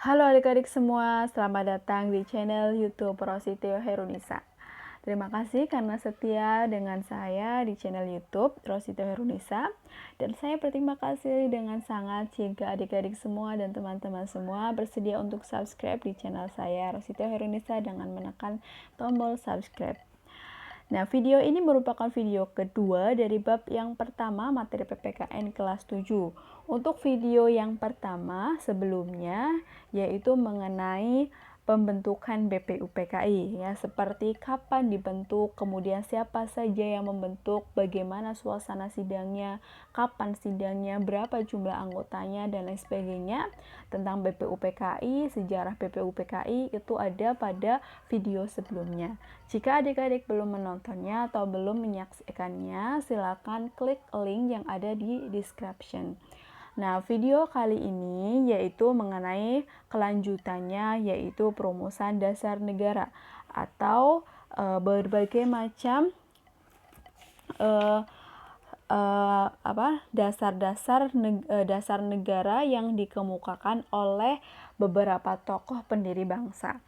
Halo adik-adik semua, selamat datang di channel YouTube Rositeo Herunisa. Terima kasih karena setia dengan saya di channel YouTube Rositeo Herunisa. Dan saya berterima kasih dengan sangat jika adik-adik semua dan teman-teman semua bersedia untuk subscribe di channel saya Rositeo Herunisa dengan menekan tombol subscribe. Nah, video ini merupakan video kedua dari bab yang pertama materi PPKN kelas 7. Untuk video yang pertama sebelumnya yaitu mengenai pembentukan BPUPKI ya, seperti kapan dibentuk, kemudian siapa saja yang membentuk, bagaimana suasana sidangnya, kapan sidangnya, berapa jumlah anggotanya dan lain sebagainya. Tentang BPUPKI, sejarah BPUPKI itu ada pada video sebelumnya. Jika adik-adik belum menontonnya atau belum menyaksikannya, silakan klik link yang ada di description. Nah, video kali ini yaitu mengenai kelanjutannya, yaitu perumusan dasar negara atau berbagai macam dasar negara yang dikemukakan oleh beberapa tokoh pendiri bangsa.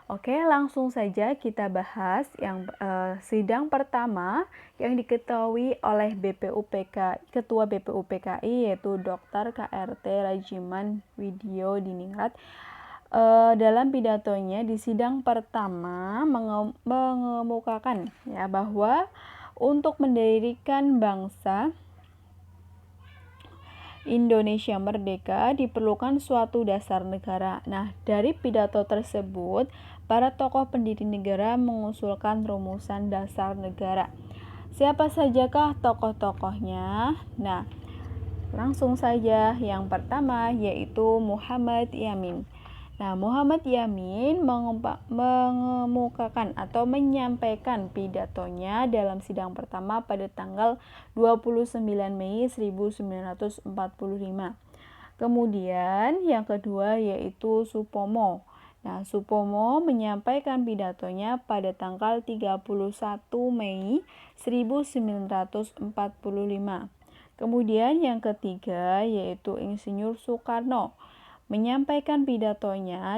Oke, langsung saja kita bahas yang sidang pertama yang diketahui oleh Ketua BPUPKI yaitu Dr. KRT Rajiman Widyo Diningrat. Dalam pidatonya di sidang pertama mengemukakan ya bahwa untuk mendirikan bangsa Indonesia merdeka diperlukan suatu dasar negara. Nah, dari pidato tersebut, para tokoh pendiri negara mengusulkan rumusan dasar negara. Siapa sajakah tokoh-tokohnya? Nah, langsung saja yang pertama yaitu Muhammad Yamin. Nah, Muhammad Yamin mengemukakan atau menyampaikan pidatonya dalam sidang pertama pada tanggal 29 Mei 1945. Kemudian yang kedua yaitu Supomo. Nah, Supomo menyampaikan pidatonya pada tanggal 31 Mei 1945. Kemudian yang ketiga yaitu Insinyur Soekarno menyampaikan pidatonya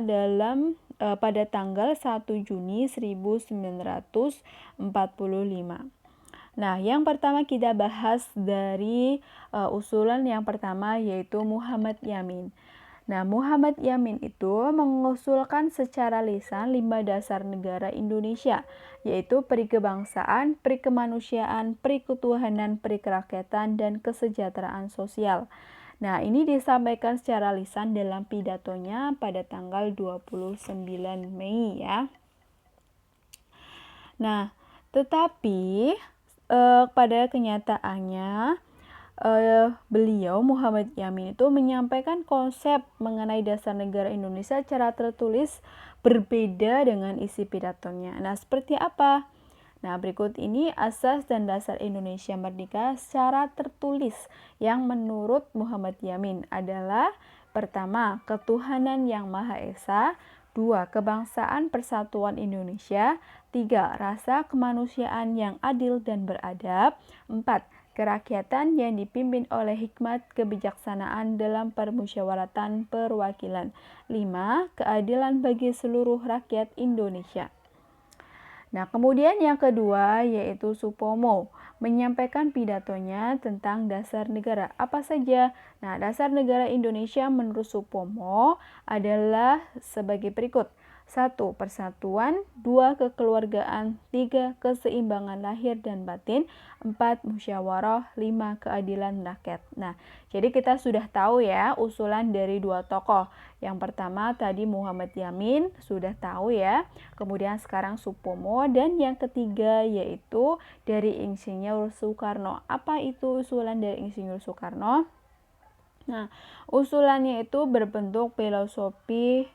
pada tanggal 1 Juni 1945. Nah, yang pertama kita bahas dari usulan yang pertama yaitu Muhammad Yamin. Nah, Muhammad Yamin itu mengusulkan secara lisan 5 dasar negara Indonesia, yaitu peri kebangsaan, peri kemanusiaan, peri ketuhanan, peri kerakyatan, dan kesejahteraan sosial. Nah, ini disampaikan secara lisan dalam pidatonya pada tanggal 29 Mei ya. Nah, tetapi pada kenyataannya beliau Muhammad Yamin itu menyampaikan konsep mengenai dasar negara Indonesia secara tertulis berbeda dengan isi pidatonya. Nah, seperti apa? Nah, berikut ini asas dan dasar Indonesia Merdeka secara tertulis yang menurut Muhammad Yamin adalah pertama, ketuhanan yang Maha Esa, 2. Kebangsaan Persatuan Indonesia, 3. Rasa kemanusiaan yang adil dan beradab, 4. Kerakyatan yang dipimpin oleh hikmat kebijaksanaan dalam permusyawaratan perwakilan, 5. Keadilan bagi seluruh rakyat Indonesia. Nah, kemudian yang kedua yaitu Supomo menyampaikan pidatonya tentang dasar negara. Apa saja? Nah, dasar negara Indonesia menurut Supomo adalah sebagai berikut. 1. Persatuan, 2. Kekeluargaan, 3. Keseimbangan lahir dan batin, 4. Musyawarah, 5. Keadilan rakyat. Nah, jadi kita sudah tahu ya usulan dari dua tokoh. Yang pertama tadi Muhammad Yamin, sudah tahu ya. Kemudian sekarang Supomo, dan yang ketiga yaitu dari Insinyur Soekarno. Apa itu usulan dari Insinyur Soekarno? Nah, usulannya itu berbentuk filosofis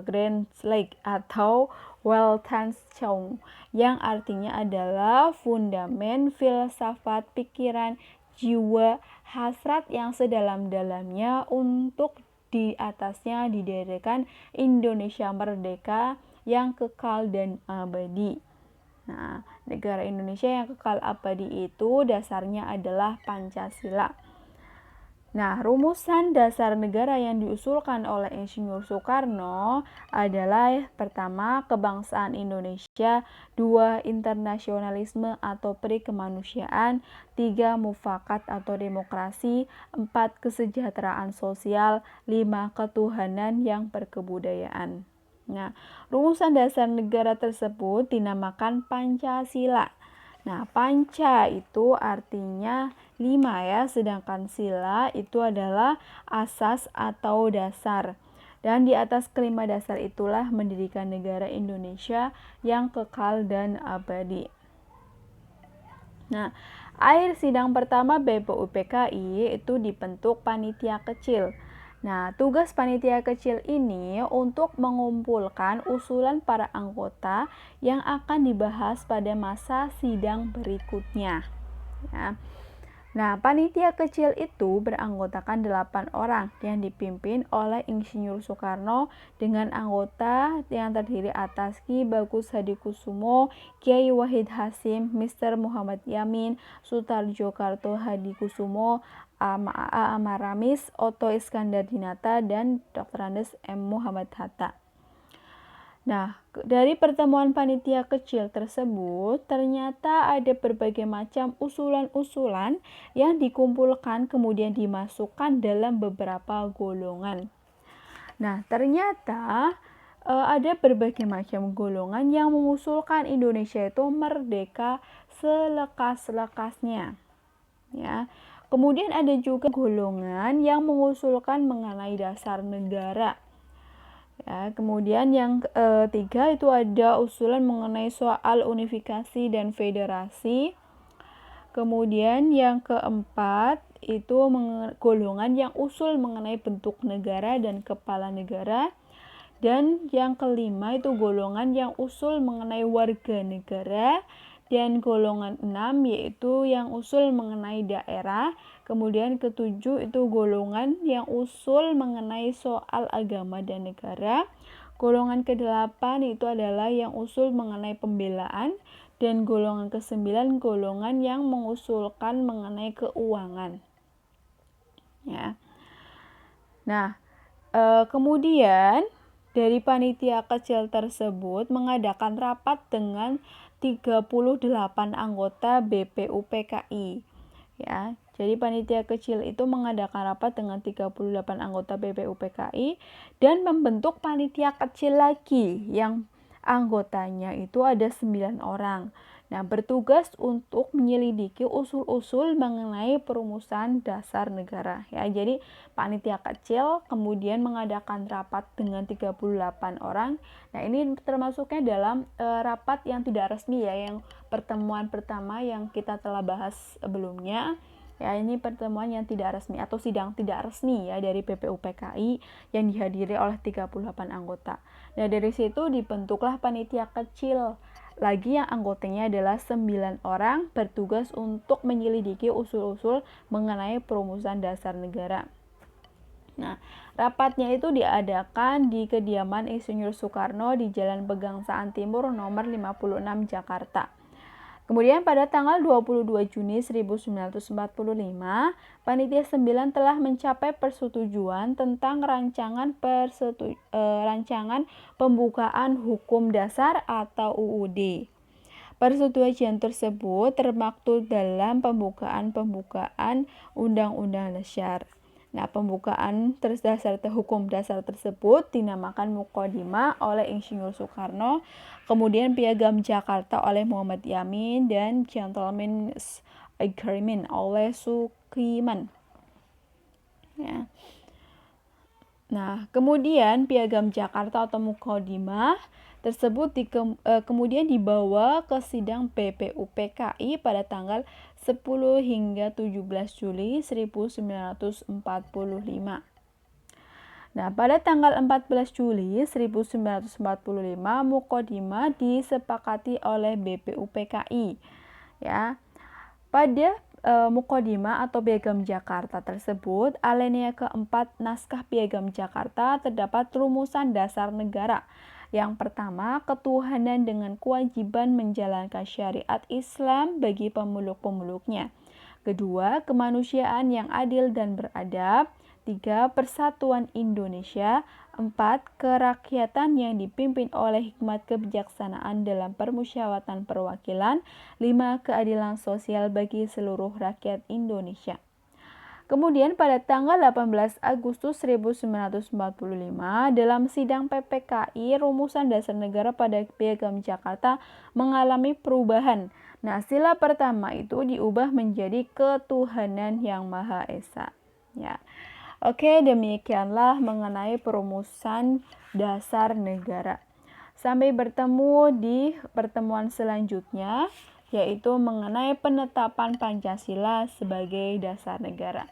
Grand Lake atau Weltanschauung yang artinya adalah fundamen filsafat pikiran jiwa hasrat yang sedalam-dalamnya untuk di atasnya didirikan Indonesia merdeka yang kekal dan abadi. Nah, negara Indonesia yang kekal abadi itu dasarnya adalah Pancasila. Nah, rumusan dasar negara yang diusulkan oleh Insinyur Soekarno adalah pertama, kebangsaan Indonesia, 2, internasionalisme atau perikemanusiaan, 3, mufakat atau demokrasi, 4, kesejahteraan sosial, 5, ketuhanan yang berkebudayaan. Nah, rumusan dasar negara tersebut dinamakan Pancasila. Nah, panca itu artinya 5 ya, sedangkan sila itu adalah asas atau dasar. Dan di atas kelima dasar itulah mendirikan negara Indonesia yang kekal dan abadi. Nah, akhir sidang pertama BPUPKI itu dibentuk panitia kecil. Nah, tugas panitia kecil ini untuk mengumpulkan usulan para anggota yang akan dibahas pada masa sidang berikutnya. Ya. Nah, panitia kecil itu beranggotakan 8 orang yang dipimpin oleh Insinyur Soekarno dengan anggota yang terdiri atas Ki Bagus Hadikusumo, Kiai Wahid Hasyim, Mr. Muhammad Yamin, Sutarjo Karto Hadikusumo, Amaramis, Otto Iskandar Dinata, dan Dr. Andes M. Muhammad Hatta. Nah, dari pertemuan panitia kecil tersebut, ternyata ada berbagai macam usulan-usulan yang dikumpulkan kemudian dimasukkan dalam beberapa golongan. Nah, ternyata ada berbagai macam golongan yang mengusulkan Indonesia itu merdeka selekas-lekasnya. Ya. Kemudian ada juga golongan yang mengusulkan mengenai dasar negara. Ya, kemudian yang ketiga itu ada usulan mengenai soal unifikasi dan federasi. Kemudian yang keempat itu golongan yang usul mengenai bentuk negara dan kepala negara. Dan yang kelima itu golongan yang usul mengenai warga negara. Dan golongan 6 yaitu yang usul mengenai daerah. Kemudian ketujuh itu golongan yang usul mengenai soal agama dan negara. Golongan ke-8 itu adalah yang usul mengenai pembelaan. Dan golongan ke-9 golongan yang mengusulkan mengenai keuangan. Ya. Nah, kemudian dari panitia kecil tersebut mengadakan rapat dengan 38 anggota BPUPKI. Ya, jadi panitia kecil itu mengadakan rapat dengan 38 anggota BPUPKI dan membentuk panitia kecil lagi yang anggotanya itu ada 9 orang. Nah, bertugas untuk menyelidiki usul-usul mengenai perumusan dasar negara. Ya, jadi panitia kecil kemudian mengadakan rapat dengan 38 orang. Nah, ini termasuknya dalam rapat yang tidak resmi ya, yang pertemuan pertama yang kita telah bahas sebelumnya. Ya, ini pertemuan yang tidak resmi atau sidang tidak resmi ya dari BPUPKI yang dihadiri oleh 38 anggota. Nah, dari situ dibentuklah panitia kecil lagi yang anggotanya adalah 9 orang bertugas untuk menyelidiki usul-usul mengenai perumusan dasar negara. Nah, rapatnya itu diadakan di kediaman Insinyur Soekarno di Jalan Pegangsaan Timur nomor 56 Jakarta. Kemudian pada tanggal 22 Juni 1945, Panitia 9 telah mencapai persetujuan tentang rancangan pembukaan hukum dasar atau UUD. Persetujuan tersebut termaktub dalam pembukaan Undang-Undang Dasar. Nah, pembukaan hukum dasar tersebut dinamakan Muqaddimah oleh Insinyur Soekarno, kemudian Piagam Jakarta oleh Muhammad Yamin, dan Gentleman's Agreement oleh Sukiman. Ya. Nah, kemudian Piagam Jakarta atau Muqaddimah tersebut kemudian dibawa ke sidang BPUPKI pada tanggal 10 hingga 17 Juli 1945. Nah, pada tanggal 14 Juli 1945 Muqaddimah disepakati oleh BPUPKI. Ya. Pada Muqaddimah atau Piagam Jakarta tersebut, alinea keempat naskah Piagam Jakarta terdapat rumusan dasar negara. Yang pertama, ketuhanan dengan kewajiban menjalankan syariat Islam bagi pemeluk-pemeluknya. Kedua, kemanusiaan yang adil dan beradab. 3. Persatuan Indonesia. 4. Kerakyatan yang dipimpin oleh hikmat kebijaksanaan dalam permusyawaratan perwakilan. 5. Keadilan sosial bagi seluruh rakyat Indonesia. Kemudian pada tanggal 18 Agustus 1945 dalam sidang PPKI Rumusan Dasar Negara pada Piagam Jakarta mengalami perubahan. Nah, sila pertama itu diubah menjadi ketuhanan yang Maha Esa. Ya. Oke, demikianlah mengenai perumusan dasar negara. Sampai bertemu di pertemuan selanjutnya, yaitu mengenai penetapan Pancasila sebagai dasar negara.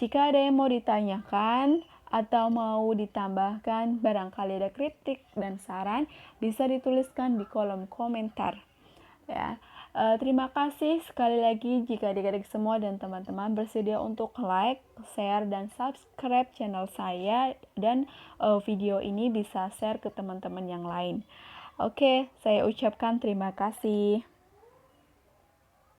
Jika ada yang mau ditanyakan atau mau ditambahkan, barangkali ada kritik dan saran, bisa dituliskan di kolom komentar. Ya. Terima kasih sekali lagi jika adik-adik semua dan teman-teman bersedia untuk like, share, dan subscribe channel saya, dan video ini bisa share ke teman-teman yang lain. Oke, saya ucapkan terima kasih.